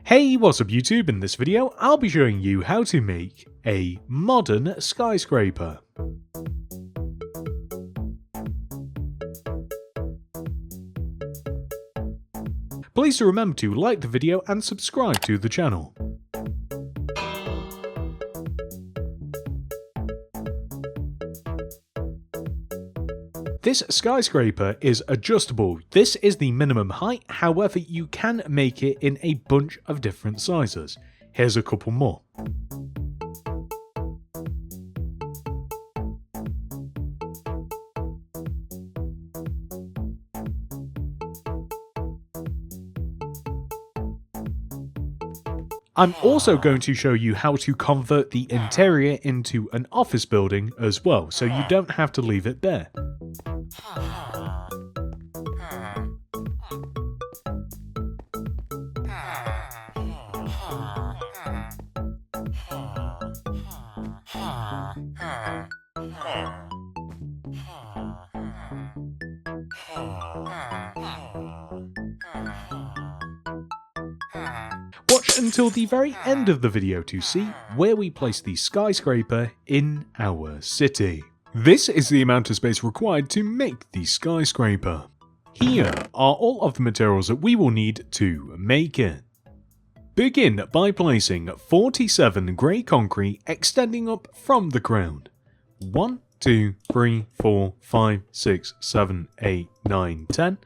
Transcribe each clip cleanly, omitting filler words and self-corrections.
Hey, what's up YouTube? In this video, I'll be showing you how to make a modern skyscraper. Please do remember to like the video and subscribe to the channel. This skyscraper is adjustable. This is the minimum height, however you can make it in a bunch of different sizes. Here's a couple more. I'm also going to show you how to convert the interior into an office building as well, so you don't have to leave it bare. Watch until the very end of the video to see where we place the skyscraper in our city. This is the amount of space required to make the skyscraper. Here are all of the materials that we will need to make it. Begin by placing 47 grey concrete extending up from the ground. 1, 2, 3, 4, 5, 6, 7, 8, 9, 10.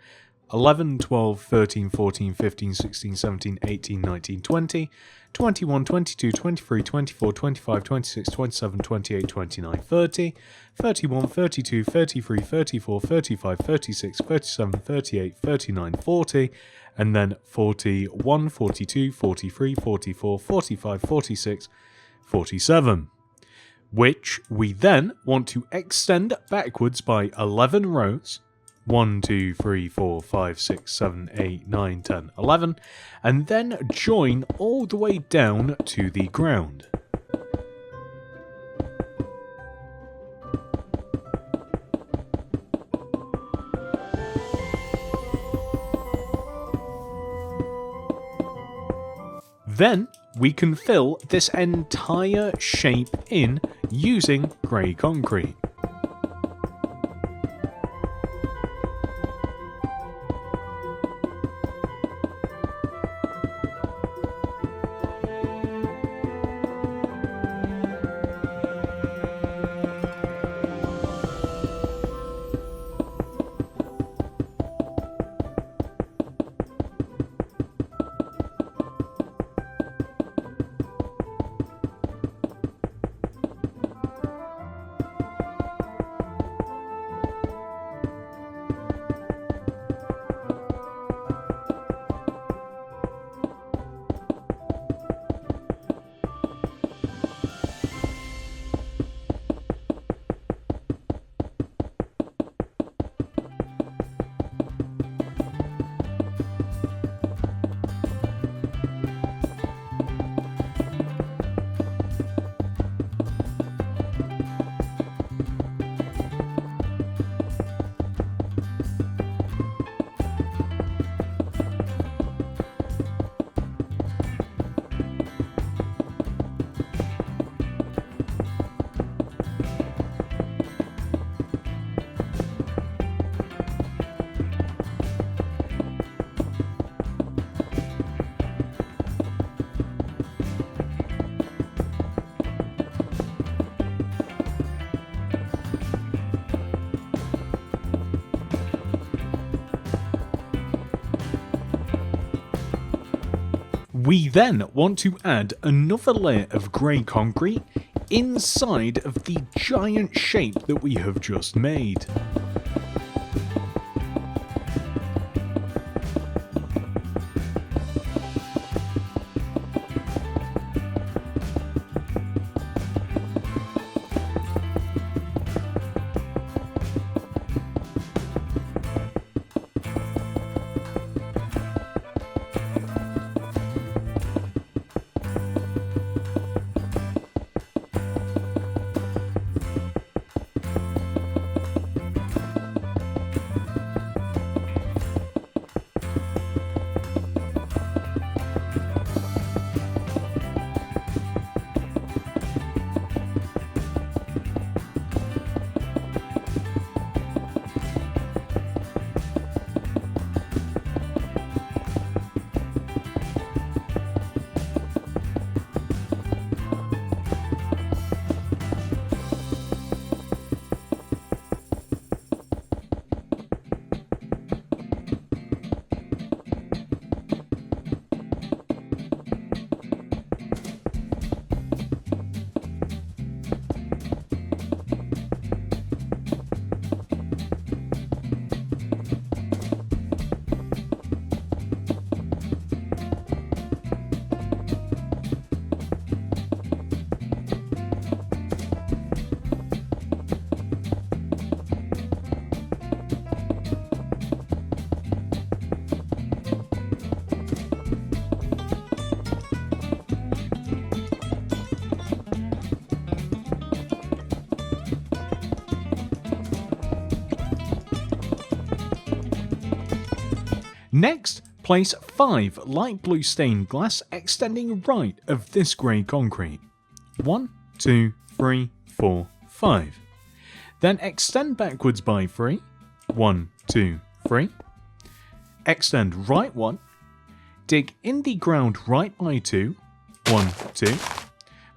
11, 12, 13, 14, 15, 16, 17, 18, 19, 20, 21, 22, 23, 24, 25, 26, 27, 28, 29, 30, 31, 32, 33, 34, 35, 36, 37, 38, 39, 40, and then 41, 42, 43, 44, 45, 46, 47. Which we then want to extend backwards by 11 rows. 1, 2, 3, 4, 5, 6, 7, 8, 9, 10, 11, and then join all the way down to the ground. Then we can fill this entire shape in using grey concrete. We then want to add another layer of grey concrete inside of the giant shape that we have just made. Next, place 5 light blue stained glass extending right of this grey concrete. 1, 2, 3, 4, 5. Then extend backwards by 3. 1, 2, 3. Extend right 1. Dig in the ground right by 2. 1, 2.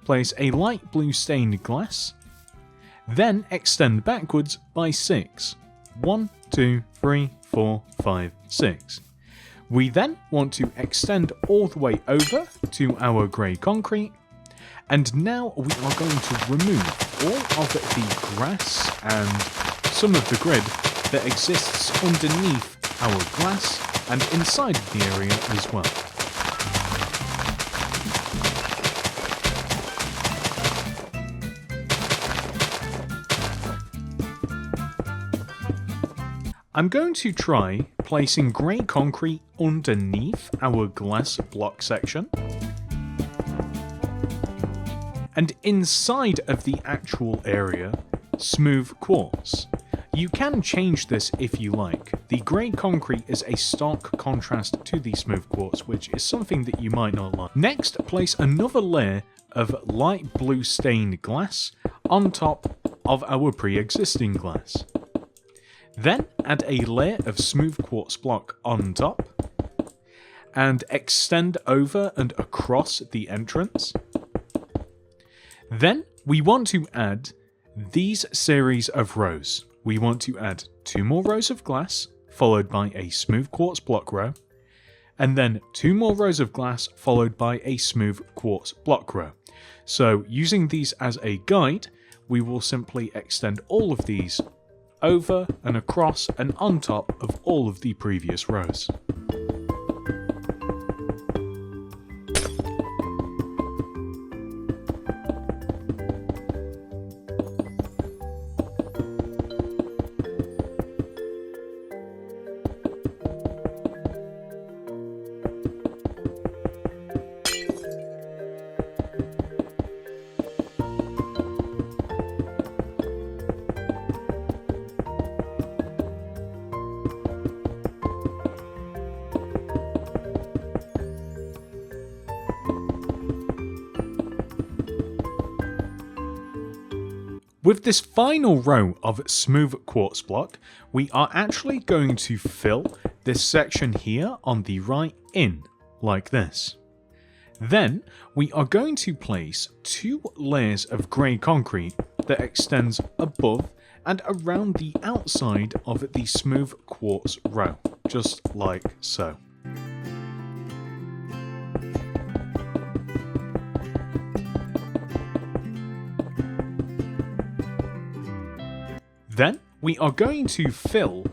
Place a light blue stained glass. Then extend backwards by 6. 1, 2, 3, 4, 5, 6. We then want to extend all the way over to our grey concrete. And now we are going to remove all of the grass and some of the grid that exists underneath our glass and inside of the area as well. I'm going to try placing grey concrete underneath our glass block section. And inside of the actual area, smooth quartz. You can change this if you like. The grey concrete is a stark contrast to the smooth quartz, which is something that you might not like. Next, place another layer of light blue stained glass on top of our pre-existing glass. Then add a layer of smooth quartz block on top and extend over and across the entrance. Then we want to add these series of rows. We want to add 2 more rows of glass, followed by a smooth quartz block row, and then 2 more rows of glass, followed by a smooth quartz block row. So using these as a guide, we will simply extend all of these over and across and on top of all of the previous rows. With this final row of smooth quartz block, we are actually going to fill this section here on the right in, like this. Then we are going to place 2 layers of grey concrete that extends above and around the outside of the smooth quartz row, just like so. Then we are going to fill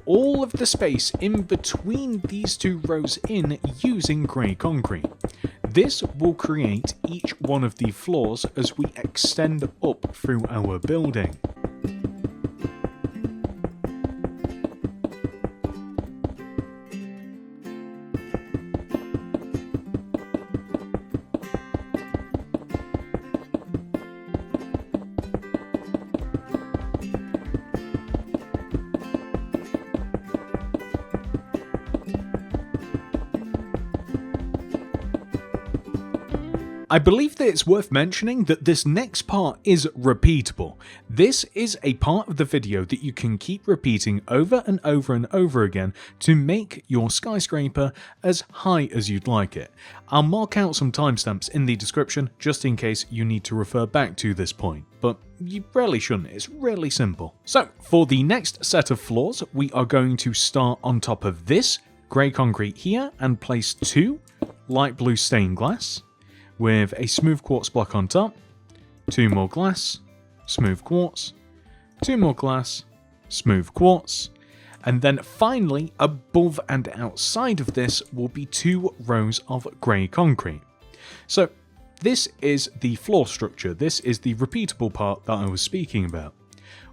all of the space in between these 2 rows in using grey concrete. This will create each one of the floors as we extend up through our building. I believe that it's worth mentioning that this next part is repeatable. This is a part of the video that you can keep repeating over and over and over again to make your skyscraper as high as you'd like it. I'll mark out some timestamps in the description just in case you need to refer back to this point, but you really shouldn't, it's really simple. So, for the next set of floors, we are going to start on top of this grey concrete here and place 2 light blue stained glass, with a smooth quartz block on top, 2 more glass, smooth quartz, 2 more glass, smooth quartz, and then finally above and outside of this will be 2 rows of grey concrete. So this is the floor structure, this is the repeatable part that I was speaking about.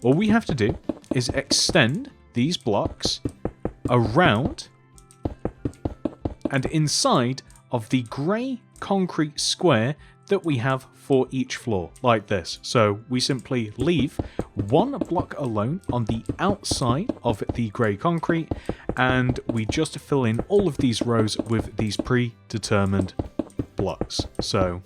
All we have to do is extend these blocks around and inside of the grey concrete square that we have for each floor, like this. So we simply leave one block alone on the outside of the grey concrete, and we just fill in all of these rows with these predetermined blocks. So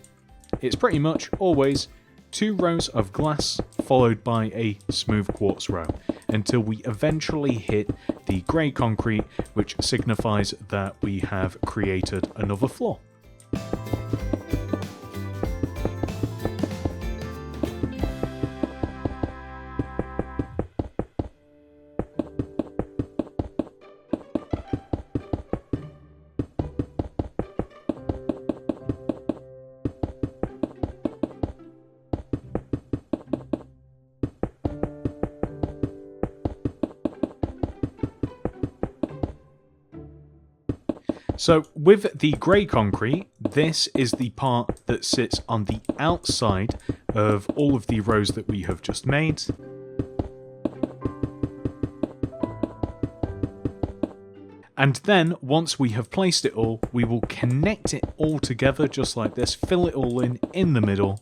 it's pretty much always 2 rows of glass followed by a smooth quartz row until we eventually hit the grey concrete, which signifies that we have created another floor. So with the grey concrete, this is the part that sits on the outside of all of the rows that we have just made. And then, once we have placed it all, we will connect it all together just like this, fill it all in the middle.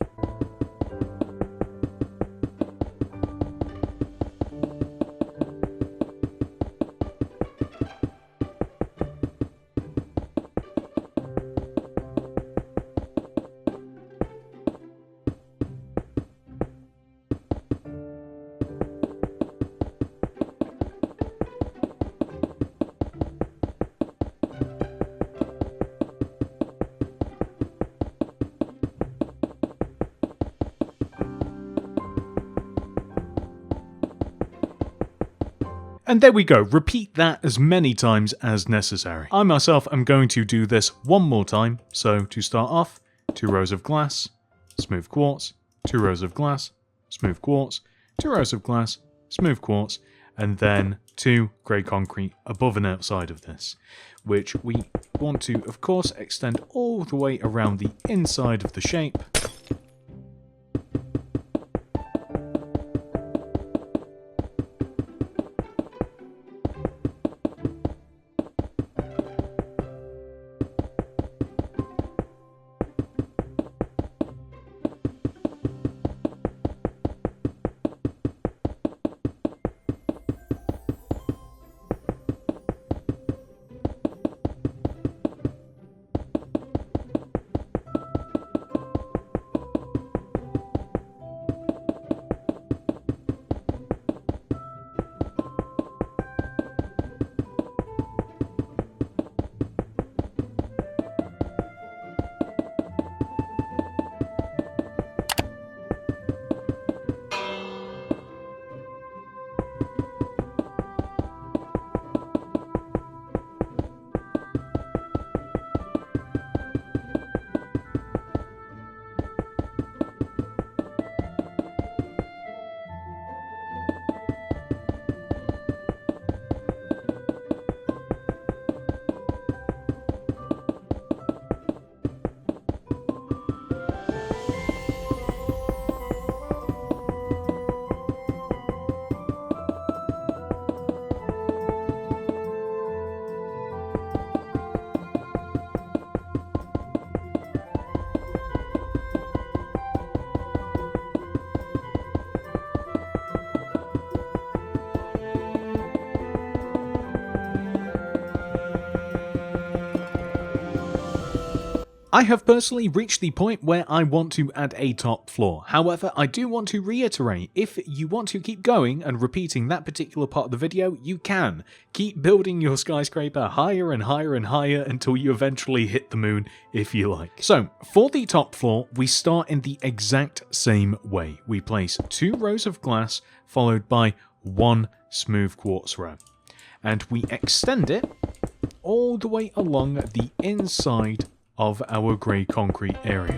And there we go, repeat that as many times as necessary. I myself am going to do this one more time, so to start off, 2 rows of glass, smooth quartz, 2 rows of glass, smooth quartz, 2 rows of glass, smooth quartz, and then 2 grey concrete above and outside of this, which we want to, of course, extend all the way around the inside of the shape. I have personally reached the point where I want to add a top floor. However, I do want to reiterate, if you want to keep going and repeating that particular part of the video, you can. Keep building your skyscraper higher and higher and higher until you eventually hit the moon, if you like. So, for the top floor, we start in the exact same way. We place 2 rows of glass, followed by 1 smooth quartz row. And we extend it all the way along the inside of our grey concrete area.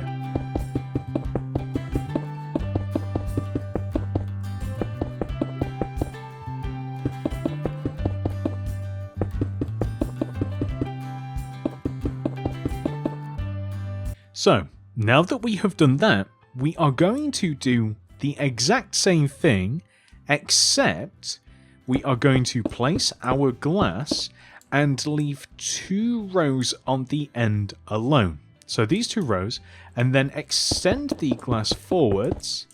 So, now that we have done that, we are going to do the exact same thing, except we are going to place our glass and leave 2 rows on the end alone. So these 2 rows, and then extend the glass forwards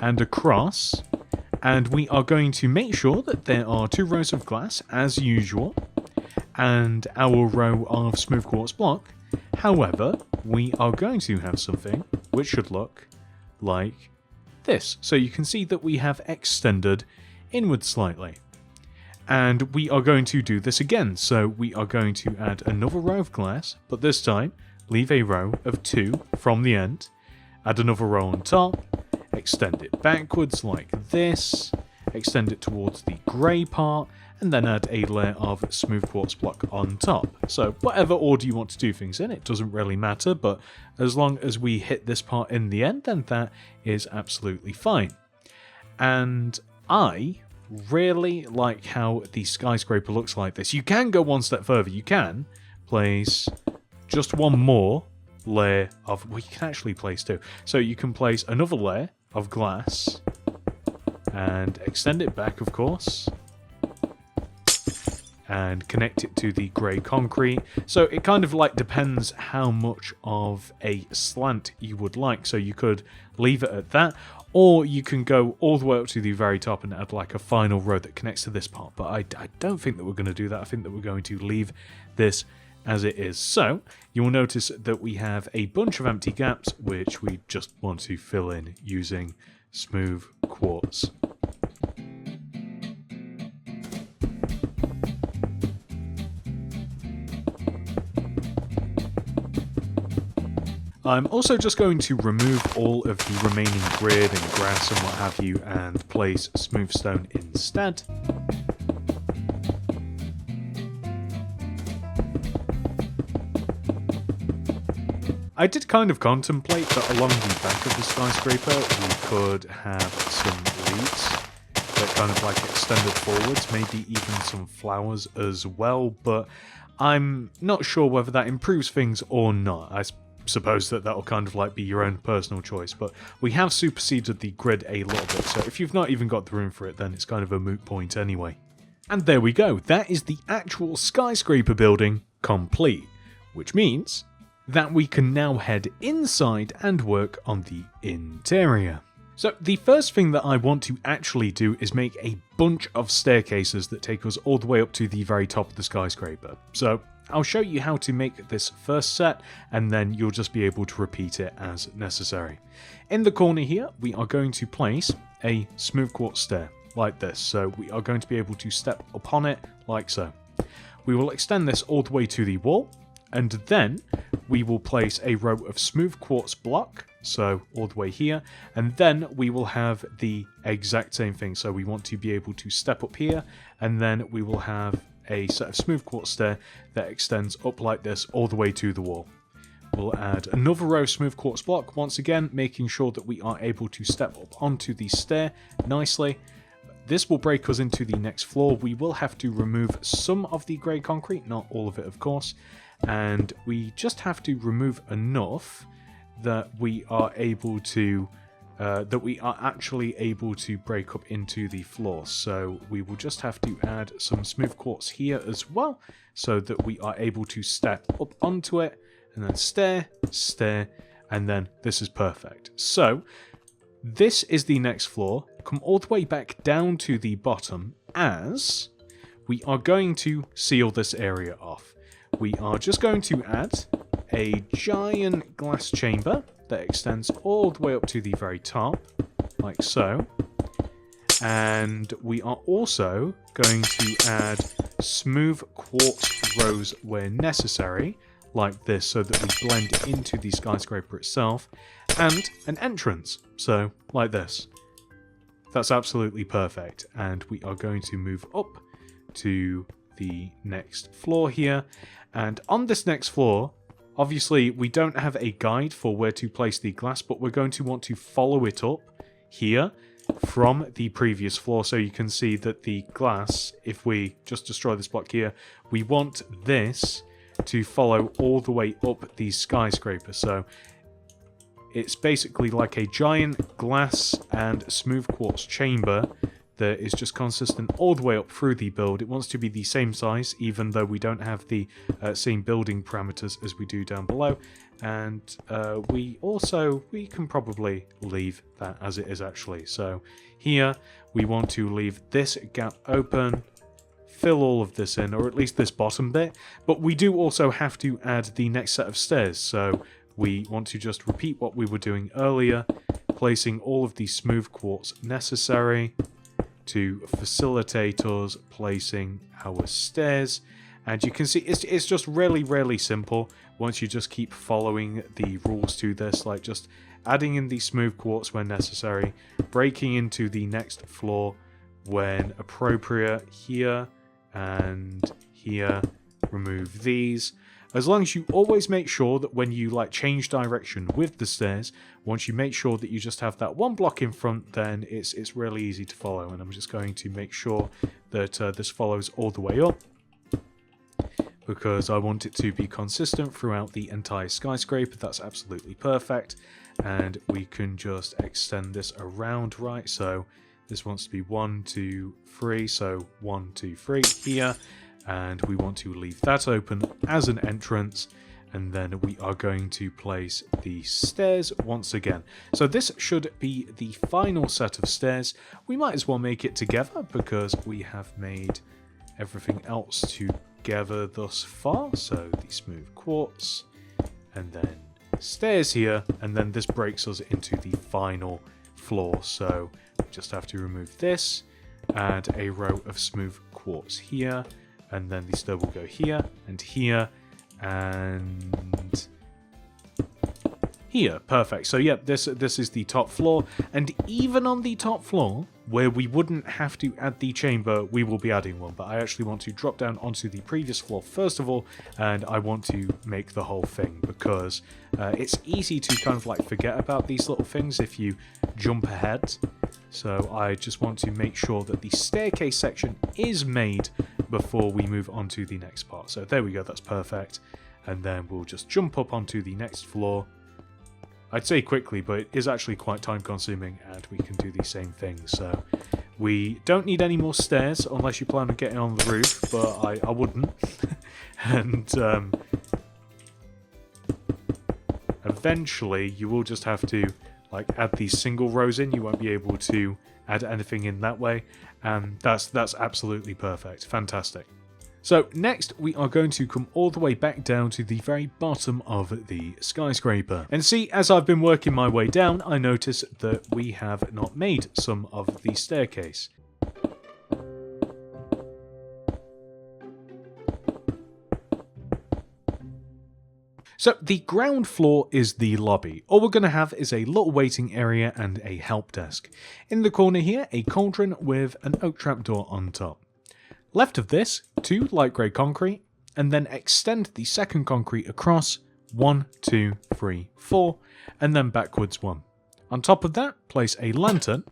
and across, and we are going to make sure that there are 2 rows of glass as usual, and our row of smooth quartz block. However, we are going to have something which should look like this. So you can see that we have extended inward slightly. And we are going to do this again. So we are going to add another row of glass, but this time leave a row of 2 from the end, add another row on top, extend it backwards like this, extend it towards the grey part, and then add a layer of smooth quartz block on top. So whatever order you want to do things in, it doesn't really matter, but as long as we hit this part in the end, then that is absolutely fine. And I really like how the skyscraper looks like this. You can go one step further. You can place just one more layer of... Well, you can actually place 2. So you can place another layer of glass and extend it back, of course, and connect it to the grey concrete. So it kind of like depends how much of a slant you would like. So you could leave it at that, or you can go all the way up to the very top and add like a final row that connects to this part. But I don't think that we're going to do that. I think that we're going to leave this as it is. So you will notice that we have a bunch of empty gaps which we just want to fill in using smooth quartz. I'm also just going to remove all of the remaining grid and grass and what have you and place smooth stone instead. I did kind of contemplate that along the back of the skyscraper we could have some leaves that kind of like extended forwards, maybe even some flowers as well, but I'm not sure whether that improves things or not. I suppose that that'll kind of like be your own personal choice, but we have superseded the grid a little bit, so if you've not even got the room for it, then it's kind of a moot point anyway. And there we go, that is the actual skyscraper building complete, which means that we can now head inside and work on the interior. So the first thing that I want to actually do is make a bunch of staircases that take us all the way up to the very top of the skyscraper. So I'll show you how to make this first set, and then you'll just be able to repeat it as necessary. In the corner here, we are going to place a smooth quartz stair, like this. So we are going to be able to step upon it, like so. We will extend this all the way to the wall, and then we will place a row of smooth quartz block, so all the way here, and then we will have the exact same thing. So we want to be able to step up here, and then we will have a set of smooth quartz stair that extends up like this all the way to the wall. We'll add another row of smooth quartz block, once again making sure that we are able to step up onto the stair nicely. This will break us into the next floor. We will have to remove some of the grey concrete, not all of it of course, and we just have to remove enough that we are able to actually able to break up into the floor. So we will just have to add some smooth quartz here as well, so that we are able to step up onto it, and then stair, and then this is perfect. So this is the next floor. Come all the way back down to the bottom, as we are going to seal this area off. We are just going to add a giant glass chamber that extends all the way up to the very top, like so. And we are also going to add smooth quartz rows where necessary, like this, so that we blend into the skyscraper itself, and an entrance, so like this. That's absolutely perfect, and we are going to move up to the next floor here, and on this next floor, obviously we don't have a guide for where to place the glass, but we're going to want to follow it up here from the previous floor. So you can see that the glass, if we just destroy this block here, we want this to follow all the way up the skyscraper. So it's basically like a giant glass and smooth quartz chamber that is just consistent all the way up through the build. It wants to be the same size, even though we don't have the same building parameters as we do down below. And we can probably leave that as it is actually. So here we want to leave this gap open, fill all of this in, or at least this bottom bit. But we do also have to add the next set of stairs. So we want to just repeat what we were doing earlier, placing all of the smooth quartz necessary to facilitate us placing our stairs. And you can see it's just really, really simple once you just keep following the rules to this, like just adding in the smooth quartz when necessary, breaking into the next floor when appropriate, here and here, remove these. As long as you always make sure that when you change direction with the stairs, once you make sure that you just have that one block in front, then it's really easy to follow. And I'm just going to make sure that this follows all the way up, because I want it to be consistent throughout the entire skyscraper. That's absolutely perfect. And we can just extend this around, right? So this wants to be 1, 2, 3. So 1, 2, 3 here. And we want to leave that open as an entrance. And then we are going to place the stairs once again. So this should be the final set of stairs. We might as well make it together because we have made everything else together thus far. So the smooth quartz, and then stairs here, and then this breaks us into the final floor. So we just have to remove this, add a row of smooth quartz here, and then the stair will go here and here and here. Perfect. So yeah, this is the top floor, and even on the top floor where we wouldn't have to add the chamber, we will be adding one. But I actually want to drop down onto the previous floor first of all, and I want to make the whole thing, because it's easy to kind of forget about these little things if you jump ahead. So I just want to make sure that the staircase section is made before we move on to the next part. So there we go, that's perfect. And then we'll just jump up onto the next floor. I'd say quickly, but it is actually quite time consuming, and we can do the same thing. So we don't need any more stairs unless you plan on getting on the roof, but I wouldn't. And eventually you will just have to add these single rows in. You won't be able to add anything in that way, and that's absolutely perfect. Fantastic. So next we are going to come all the way back down to the very bottom of the skyscraper, and see, as I've been working my way down, I notice that we have not made some of the staircase. So the ground floor is the lobby. All we're going to have is a little waiting area and a help desk. In the corner here, a cauldron with an oak trapdoor on top. Left of this, 2 light grey concrete, and then extend the second concrete across, 1, 2, 3, 4, and then backwards 1. On top of that, place a lantern.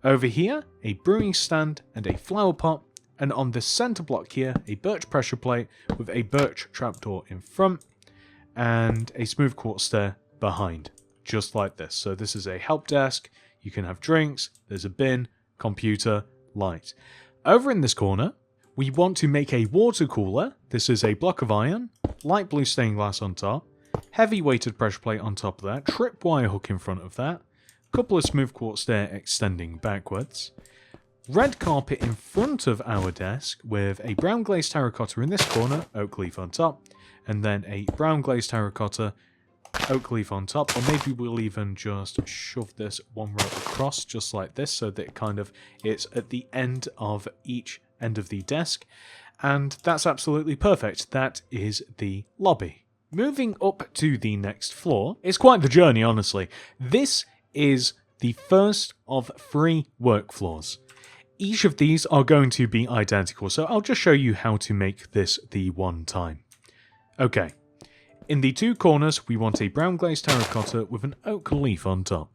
Over here, a brewing stand and a flower pot, and on this centre block here, a birch pressure plate with a birch trapdoor in front, and a smooth quartz stair behind, just like this. So this is a help desk. You can have drinks, there's a bin, computer, light. Over in this corner, we want to make a water cooler. This is a block of iron, light blue stained glass on top, heavy weighted pressure plate on top of that, tripwire hook in front of that, couple of smooth quartz stair extending backwards, red carpet in front of our desk with a brown glazed terracotta in this corner, oak leaf on top, and then a brown glazed terracotta, oak leaf on top, or maybe we'll even just shove this one row across just like this, so that it's at the end of each end of the desk, and that's absolutely perfect. That is the lobby. Moving up to the next floor, it's quite the journey, honestly. This is the first of 3 work floors. Each of these are going to be identical, so I'll just show you how to make this the one time. Okay, in the 2 corners we want a brown glazed terracotta with an oak leaf on top.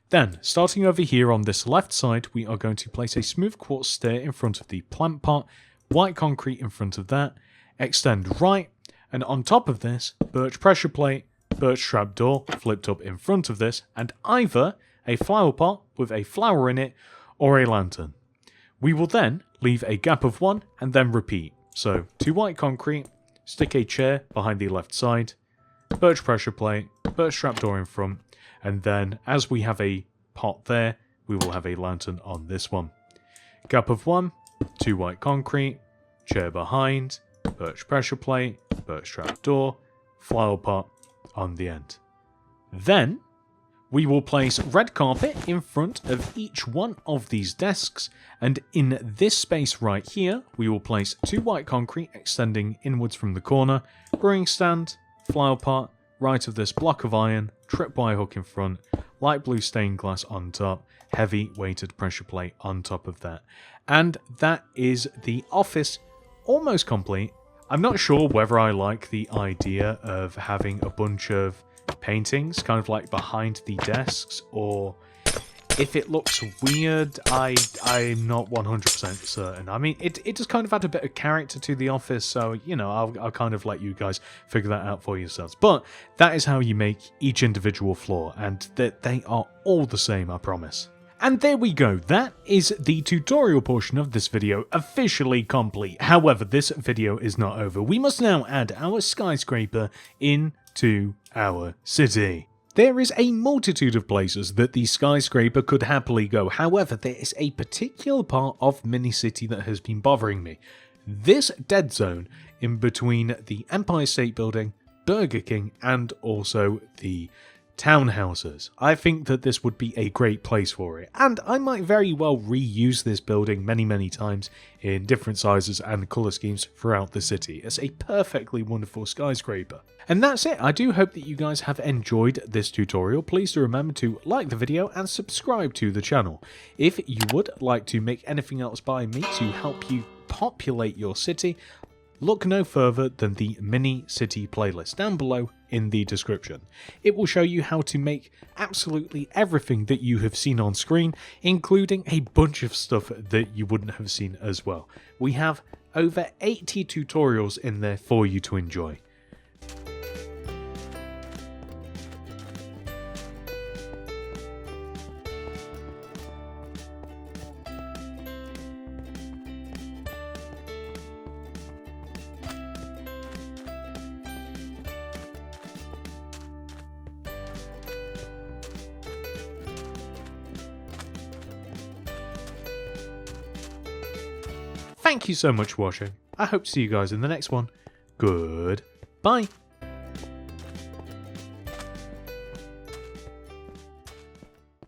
Then, starting over here on this left side, we are going to place a smooth quartz stair in front of the plant pot, white concrete in front of that, extend right, and on top of this, birch pressure plate, birch trapdoor flipped up in front of this, and either a flower pot with a flower in it, or a lantern. We will then leave a gap of 1 and then repeat. So 2 white concrete, stick a chair behind the left side, birch pressure plate, birch trapdoor in front, and then as we have a pot there, we will have a lantern on this one. Gap of 1, 2 white concrete, chair behind, birch pressure plate, birch trapdoor, flower pot on the end. Then we will place red carpet in front of each one of these desks, and in this space right here, we will place 2 white concrete extending inwards from the corner, brewing stand, flower pot, right of this block of iron, tripwire hook in front, light blue stained glass on top, heavy weighted pressure plate on top of that. And that is the office almost complete. I'm not sure whether I like the idea of having a bunch of paintings kind of like behind the desks, or if it looks weird. I'm not 100% certain. I mean, it just kind of had a bit of character to the office, so you know, I'll kind of let you guys figure that out for yourselves. But that is how you make each individual floor, and that they are all the same, I promise. And there we go, that is the tutorial portion of this video officially complete. However, this video is not over. We must now add our skyscraper into our city. There is a multitude of places that the skyscraper could happily go. However, there is a particular part of Mini-City that has been bothering me. This dead zone in between the Empire State Building, Burger King, and also the townhouses. I think that this would be a great place for it, and I might very well reuse this building many times in different sizes and colour schemes throughout the city. It's a perfectly wonderful skyscraper. And that's it. I do hope that you guys have enjoyed this tutorial. Please do remember to like the video and subscribe to the channel. If you would like to make anything else by me to help you populate your city, look no further than the Mini-City playlist down below in the description. It will show you how to make absolutely everything that you have seen on screen, including a bunch of stuff that you wouldn't have seen as well. We have over 80 tutorials in there for you to enjoy. Thank you so much for watching. I hope to see you guys in the next one. Goodbye.